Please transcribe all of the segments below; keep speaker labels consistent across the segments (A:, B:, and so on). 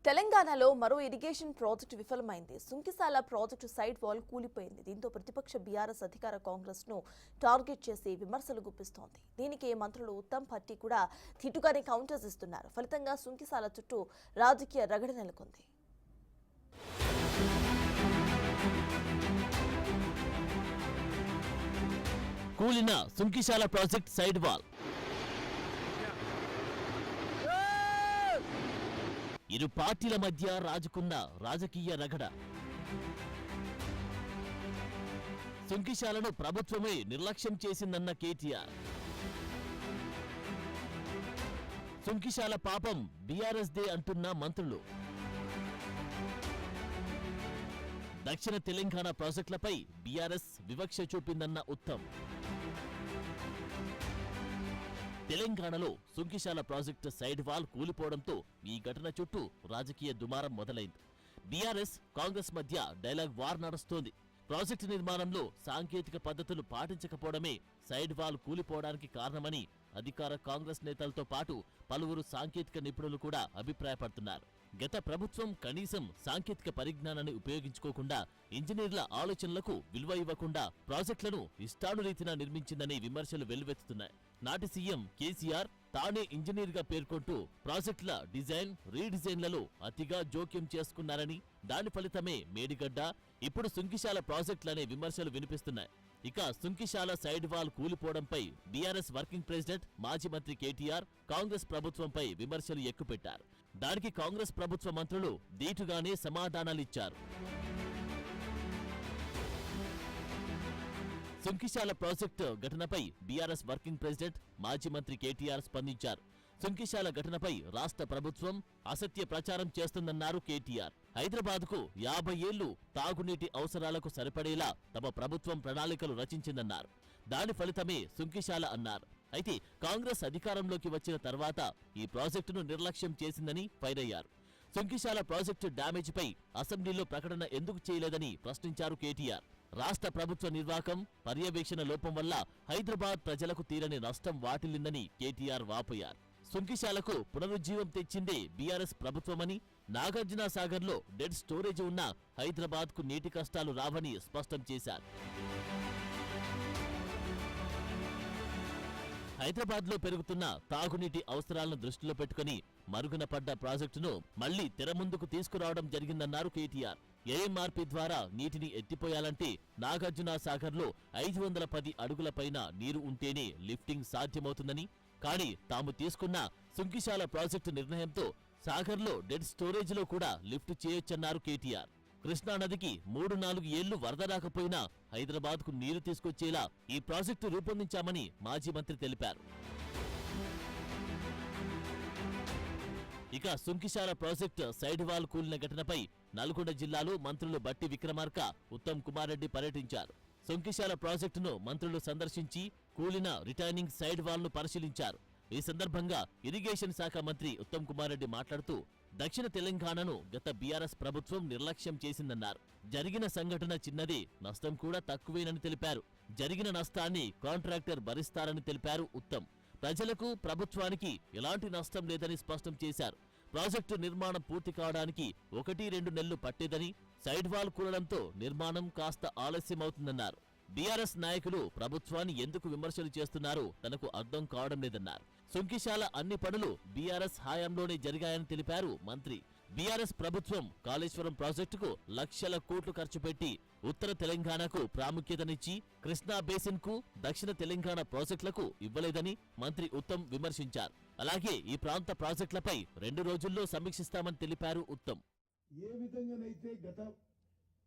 A: తెలంగాణలో మరో irrigation project విఫలమైంది. సుంకిశాల ప్రాజెక్టు సైడ్ వాల్ కూలిపోయింది. దీంతో ప్రతిపక్ష బీఆర్ఎస్ అధికార కాంగ్రెస్ ను టార్గెట్ చేసి విమర్శలు గుప్పిస్తోంది. దీనికి మంత్రులు ఉత్తమ్ భట్టి కూడా ధిటుగానే కౌంటర్స్ ఇస్తున్నారు. ఫలితంగా సుంకిశాల చుట్టూ రాజకీయ రగడ నెలకొంది.
B: కూలిన సుంకిశాల ప్రాజెక్ట్ సైడ్ వాల్. ఇరు పార్టీల మధ్య రాజుకున్న రాజకీయ రగడ. సుంకిశాలను ప్రభుత్వమే నిర్లక్ష్యం చేసిందన్న కేటీఆర్. సుంకిశాల పాపం బీఆర్ఎస్ దే అంటున్న మంత్రులు. దక్షిణ తెలంగాణ ప్రాజెక్టులపై బీఆర్ఎస్ వివక్ష చూపిందన్న ఉత్తమ్. తెలంగాణలో సుంకిశాల ప్రాజెక్టు సైడ్ వాల్ కూలిపోవడంతో ఈ ఘటన చుట్టూ రాజకీయ దుమారం మొదలైంది. బీఆర్ఎస్ కాంగ్రెస్ మధ్య డైలాగ్ వార్ నడుస్తోంది. ప్రాజెక్టు నిర్మాణంలో సాంకేతిక పద్ధతులు పాటించకపోవడమే సైడ్ వాల్ కూలిపోవడానికి కారణమని అధికార కాంగ్రెస్ నేతలతో పాటు పలువురు సాంకేతిక నిపుణులు కూడా అభిప్రాయపడుతున్నారు. గత ప్రభుత్వం కనీసం సాంకేతిక పరిజ్ఞానాన్ని ఉపయోగించుకోకుండా ఇంజనీర్ల ఆలోచనలకు విలువ ఇవ్వకుండా ప్రాజెక్టులను ఇష్టానురీతిన నిర్మించిందని విమర్శలు వెల్లువెత్తుతున్నాయి. నాటి సీఎం కేసీఆర్ తానే ఇంజనీర్గా పేర్కొంటూ ప్రాజెక్టుల డిజైన్ రీడిజైన్లలో అతిగా జోక్యం చేసుకున్నారని, దాని ఫలితమే మేడిగడ్డ, ఇప్పుడు సుంకిశాల ప్రాజెక్టులనే విమర్శలు వినిపిస్తున్నాయి. ఇక సుంకిశాల సైడ్ వాల్ కూలిపోవడంపై బీఆర్ఎస్ వర్కింగ్ ప్రెసిడెంట్ మాజీ మంత్రి కేటీఆర్ కాంగ్రెస్ ప్రభుత్వంపై విమర్శలు ఎక్కుపెట్టారు. దానికి కాంగ్రెస్ ప్రభుత్వ మంత్రులు దీటుగానే సమాధానాలిచ్చారు. సుంకిశాల ప్రాజెక్టు ఘటనపై బీఆర్ఎస్ వర్కింగ్ ప్రెసిడెంట్ మాజీ మంత్రి కేటీఆర్ స్పందించారు. సుంకిశాల ఘటనపై రాష్ట్ర ప్రభుత్వం అసత్య ప్రచారం చేస్తుందన్నారు కేటీఆర్. హైదరాబాద్కు 50 ఏళ్లు తాగునీటి అవసరాలకు సరిపడేలా తమ ప్రభుత్వం ప్రణాళికలు రచించిందన్నారు. దాని ఫలితమే సుంకిశాల అన్నారు. అయితే కాంగ్రెస్ అధికారంలోకి వచ్చిన తర్వాత ఈ ప్రాజెక్టును నిర్లక్ష్యం చేసిందని ఫైరయ్యారు. సుంకిశాల ప్రాజెక్టు డ్యామేజ్పై అసెంబ్లీలో ప్రకటన ఎందుకు చేయలేదని ప్రశ్నించారు కేటీఆర్. రాష్ట్ర ప్రభుత్వ నిర్వాహకం, పర్యవేక్షణ లోపం వల్ల హైదరాబాద్ ప్రజలకు తీరని నష్టం వాటిల్లిందని కేటీఆర్ వాపోయారు. సుంకిశాలకు పునరుజ్జీవం తెచ్చిందే బీఆర్ఎస్ ప్రభుత్వమని, నాగార్జున సాగర్లో డెడ్ స్టోరేజ్ ఉన్న హైదరాబాద్కు నీటి కష్టాలు రావని స్పష్టం చేశారు. హైదరాబాద్లో పెరుగుతున్న తాగునీటి అవసరాలను దృష్టిలో పెట్టుకుని మరుగున పడ్డ ప్రాజెక్టును మళ్లీ తెర ముందుకు తీసుకురావడం జరిగిందన్నారు కేటీఆర్. ఏఎంఆర్పీ ద్వారా నీటిని ఎత్తిపోయాలంటే నాగార్జున సాగర్లో 510 అడుగుల పైన నీరు ఉంటేనే లిఫ్టింగ్ సాధ్యమవుతుందని, కానీ తాము తీసుకున్న సుంకిశాల ప్రాజెక్టు నిర్ణయంతో సాగర్లో డెడ్ స్టోరేజ్లో కూడా లిఫ్ట్ చేయొచ్చన్నారు కేటీఆర్. కృష్ణానదికి 3-4 ఏళ్లు వరద రాకపోయినా హైదరాబాద్కు నీరు తీసుకొచ్చేలా ఈ ప్రాజెక్టు రూపొందించామని మాజీ మంత్రి తెలిపారు. ఇక సుంకిశాల ప్రాజెక్టు సైడ్ వాల్ కూలిన ఘటనపై నల్గొండ జిల్లాలో మంత్రులు బట్టి విక్రమార్క, ఉత్తమ్ కుమార్ రెడ్డి పర్యటించారు. సుంకిశాల ప్రాజెక్టును మంత్రులు సందర్శించి కూలిన రిటైనింగ్ సైడ్ వాల్ ను పరిశీలించారు. ఈ సందర్భంగా ఇరిగేషన్ శాఖ మంత్రి ఉత్తమ్ కుమార్ రెడ్డి మాట్లాడుతూ దక్షిణ తెలంగాణను గత బీఆర్ఎస్ ప్రభుత్వం నిర్లక్ష్యం చేసిందన్నారు. జరిగిన సంఘటన చిన్నదే, నష్టం కూడా తక్కువేనని తెలిపారు. జరిగిన నష్టాన్ని కాంట్రాక్టర్ భరిస్తారని తెలిపారు ఉత్తమ్. ప్రజలకు, ప్రభుత్వానికి ఎలాంటి నష్టం లేదని స్పష్టం చేశారు. ప్రాజెక్టు నిర్మాణం పూర్తి కావడానికి 1-2 నెలలు పట్టేదని, సైడ్ వాల్ కూలడంతో నిర్మాణం కాస్త ఆలస్యమవుతుందన్నారు. బీఆర్ఎస్ నాయకులు ప్రభుత్వాన్ని ఎందుకు విమర్శలు చేస్తున్నారో తనకు అర్థం కావడం లేదన్నారు. సుంకిశాల అన్ని పనులు బీఆర్ఎస్ హయాంలోనే జరిగాయని తెలిపారు మంత్రి. బీఆర్ఎస్ ప్రభుత్వం కాళేశ్వరం ప్రాజెక్టుకు లక్షల కోట్లు ఖర్చు పెట్టి ఉత్తర తెలంగాణకు ప్రాముఖ్యతనిచ్చి కృష్ణా బేసిన్ కు, దక్షిణ తెలంగాణ ప్రాజెక్టులకు ఇవ్వలేదని మంత్రి ఉత్తమ్ విమర్శించారు. అలాగే ఈ ప్రాంత ప్రాజెక్టులపై 2 రోజుల్లో సమీక్షిస్తామని తెలిపారు ఉత్తమ్.
C: ఏ విధంగానైతే గత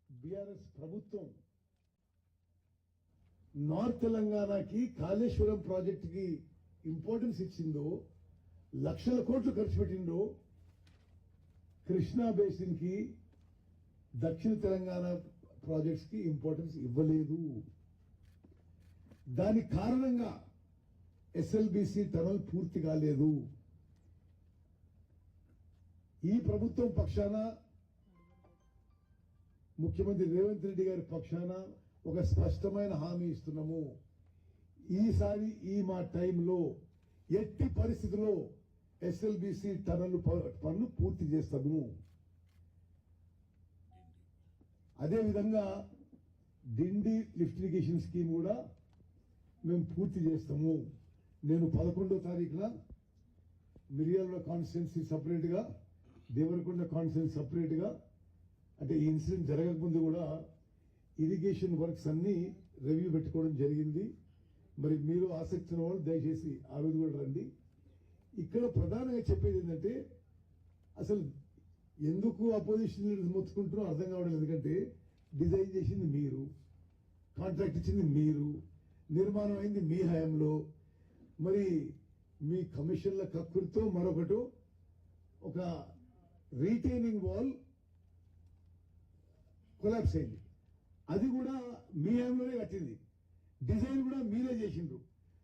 C: బీఆర్ఎస్ ప్రభుత్వం నార్త్ తెలంగాణకి కాళేశ్వరం ప్రాజెక్టుకి ఇంపార్టెన్స్ ఇచ్చిందో, లక్షల కోట్లు ఖర్చు పెట్టిందో, కృష్ణా బేసిన్ కి, దక్షిణ తెలంగాణ ప్రాజెక్ట్స్ కి ఇంపార్టెన్స్ ఇవ్వలేదు. దాని కారణంగా ఎస్ఎల్బిసి టనల్ పూర్తి కాలేదు. ఈ ప్రభుత్వం పక్షాన, ముఖ్యమంత్రి రేవంత్ రెడ్డి గారి పక్షాన ఒక స్పష్టమైన హామీ ఇస్తున్నాము. ఈసారి ఈ మా టైంలో ఎట్టి పరిస్థితుల్లో ఎస్ఎల్బిసి టనల్ పనులు పూర్తి చేస్తాము. అదేవిధంగా డిండి లిఫ్ట్ ఇరిగేషన్ స్కీమ్ కూడా మేము పూర్తి చేస్తాము. నేను 11వ తారీఖున మిర్యాల కాన్స్టిట్యున్సీ సపరేట్గా, దేవరకొండ కాన్స్టిట్యున్సీ సపరేట్గా, అంటే ఈ ఇన్సిడెంట్ జరగకముందు కూడా ఇరిగేషన్ వర్క్స్ అన్ని రివ్యూ పెట్టుకోవడం జరిగింది. మరి మీరు ఆసక్తి ఉన్న వాళ్ళు దయచేసి ఆ రోజు కూడా రండి. ఇక్కడ ప్రధానంగా చెప్పేది ఏంటంటే, అసలు ఎందుకు అపోజిషన్ లీడర్స్ మొత్తుకుంటున్నారో అర్థం కావడం. ఎందుకంటే డిజైన్ చేసింది మీరు, కాంట్రాక్ట్ ఇచ్చింది మీరు, నిర్మాణం అయింది మీ హయాంలో. మరి మీ కమిషన్ల కక్కుర్తో మరొకటి ఒక రీటైనింగ్ వాల్ కొలాప్స్ అయింది. అది కూడా మీ హయాంలోనే కట్టింది. డిజైన్ కూడా మీరే చేసిండ్రు,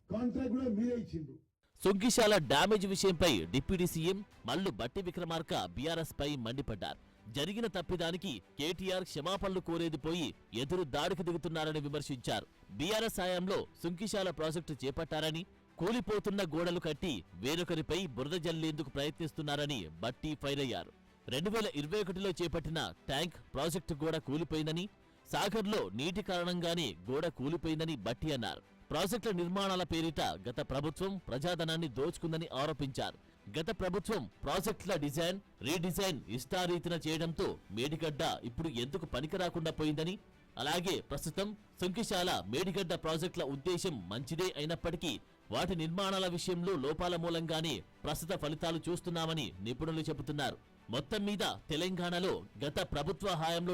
C: కాంట్రాక్ట్ కూడా మీరే ఇచ్చిండ్రు.
B: సుంకిశాల డ్యామేజ్ విషయంపై డిప్యూటీ సీఎం మల్లు బట్టి విక్రమార్క బీఆర్ఎస్ పై మండిపడ్డారు. జరిగిన తప్పిదానికి కేటీఆర్ క్షమాపణలు కోరేది పోయి ఎదురు దాడికి దిగుతున్నారని విమర్శించారు. బీఆర్ఎస్ హయాంలో సుంకిశాల ప్రాజెక్టు చేపట్టారని, కూలిపోతున్న గోడలు కట్టి వేరొకరిపై బురద జల్లేందుకు ప్రయత్నిస్తున్నారని బట్టి ఫైర్ అయ్యారు. 2021లో చేపట్టిన ట్యాంక్ ప్రాజెక్టు గోడ కూలిపోయిందని, సాగర్లో నీటి కారణంగానే గోడ కూలిపోయిందని బట్టి అన్నారు. ప్రాజెక్టుల నిర్మాణాల పేరిట గత ప్రభుత్వం ప్రజాధనాన్ని దోచుకుందని ఆరోపించారు. గత ప్రభుత్వం ప్రాజెక్టుల డిజైన్, రీడిజైన్ ఇష్టారీతిన చేయడంతో మేడిగడ్డ ఇప్పుడు ఎందుకు పనికిరాకుండా పోయిందని, అలాగే ప్రస్తుతం సుంకిశాల మేడిగడ్డ ప్రాజెక్టుల ఉద్దేశం మంచిదే అయినప్పటికీ వాటి నిర్మాణాల విషయంలో లోపాల మూలంగానే ప్రస్తుత ఫలితాలు చూస్తున్నామని నిపుణులు చెబుతున్నారు. మొత్తం మీద తెలంగాణలో గత ప్రభుత్వ హయాంలో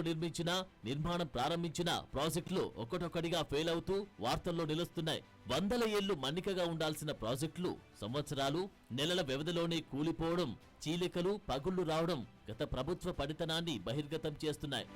B: నిర్మాణం ప్రారంభించిన ప్రాజెక్టులు ఒక్కొక్కటిగా ఫెయిల్ అవుతూ వార్తల్లో నిలుస్తున్నాయి. 100 ఏళ్లు మన్నికగా ఉండాల్సిన ప్రాజెక్టులు సంవత్సరాలు, నెలల వ్యవధిలోనే కూలిపోవడం, చీలికలు, పగుళ్లు రావడం గత ప్రభుత్వ పనితనాన్ని బహిర్గతం చేస్తున్నాయి.